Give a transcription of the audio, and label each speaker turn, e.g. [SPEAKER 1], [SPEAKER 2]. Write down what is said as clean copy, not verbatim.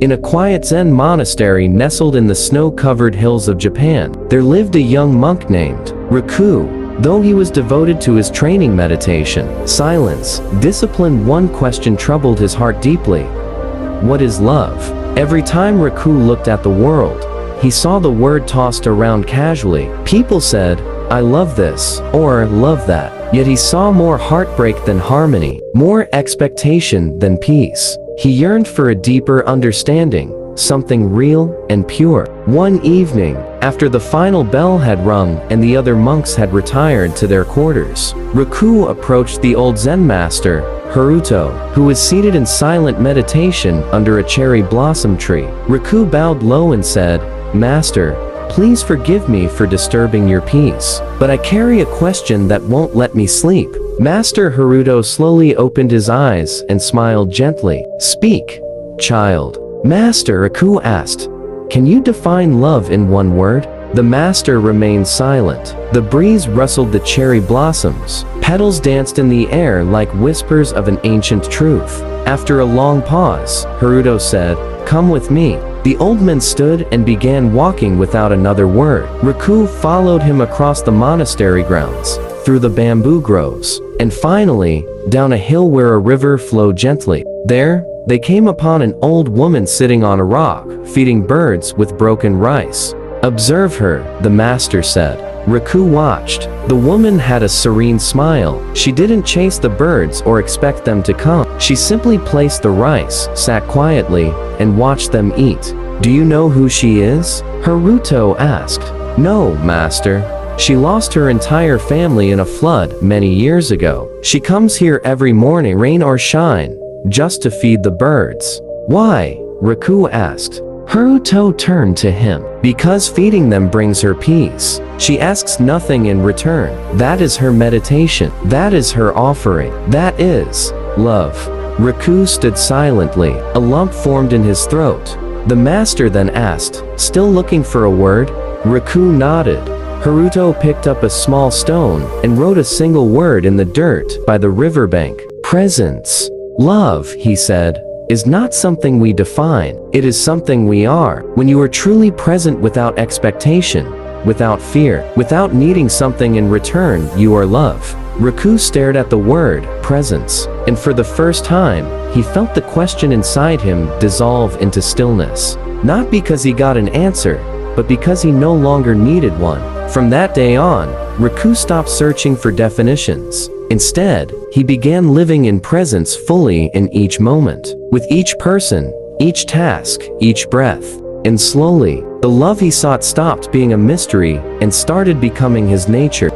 [SPEAKER 1] In a quiet Zen monastery nestled in the snow-covered hills of Japan, there lived a young monk named Raku. Though he was devoted to his training meditation, silence, discipline, one question troubled his heart deeply. What is love? Every time Raku looked at the world, he saw the word tossed around casually. People said, "I love this," or "love that." Yet he saw more heartbreak than harmony, more expectation than peace. He yearned for a deeper understanding, something real and pure. One evening, after the final bell had rung and the other monks had retired to their quarters, Raku approached the old Zen master, Haruto, who was seated in silent meditation under a cherry blossom tree. Raku bowed low and said, "Master, please forgive me for disturbing your peace, but I carry a question that won't let me sleep." Master Haruto slowly opened his eyes and smiled gently. "Speak, child." Master Raku asked, "Can you define love in one word?" The master remained silent. The breeze rustled the cherry blossoms. Petals danced in the air like whispers of an ancient truth. After a long pause, Haruto said, "Come with me." The old man stood and began walking without another word. Raku followed him across the monastery grounds, through the bamboo groves, and finally, down a hill where a river flowed gently. There, they came upon an old woman sitting on a rock, feeding birds with broken rice. "Observe her," the master said. Raku watched. The woman had a serene smile. She didn't chase the birds or expect them to come. She simply placed the rice, sat quietly, and watched them eat. "Do you know who she is?" Haruto asked. "No, master. She lost her entire family in a flood many years ago. She comes here every morning, rain or shine, just to feed the birds." "Why?" Raku asked. Haruto turned to him. "Because feeding them brings her peace. She asks nothing in return. That is her meditation. That is her offering. That is love." Raku stood silently. A lump formed in his throat. The master then asked, "Still looking for a word?" Raku nodded. Haruto picked up a small stone and wrote a single word in the dirt by the riverbank. "Presence." "Love," he said, "is not something we define. It is something we are. When you are truly present without expectation, without fear, without needing something in return, you are love." Raku stared at the word, presence, and for the first time, he felt the question inside him dissolve into stillness. Not because he got an answer, but because he no longer needed one. From that day on, Raku stopped searching for definitions. Instead, he began living in presence fully in each moment, with each person, each task, each breath. And slowly, the love he sought stopped being a mystery and started becoming his nature.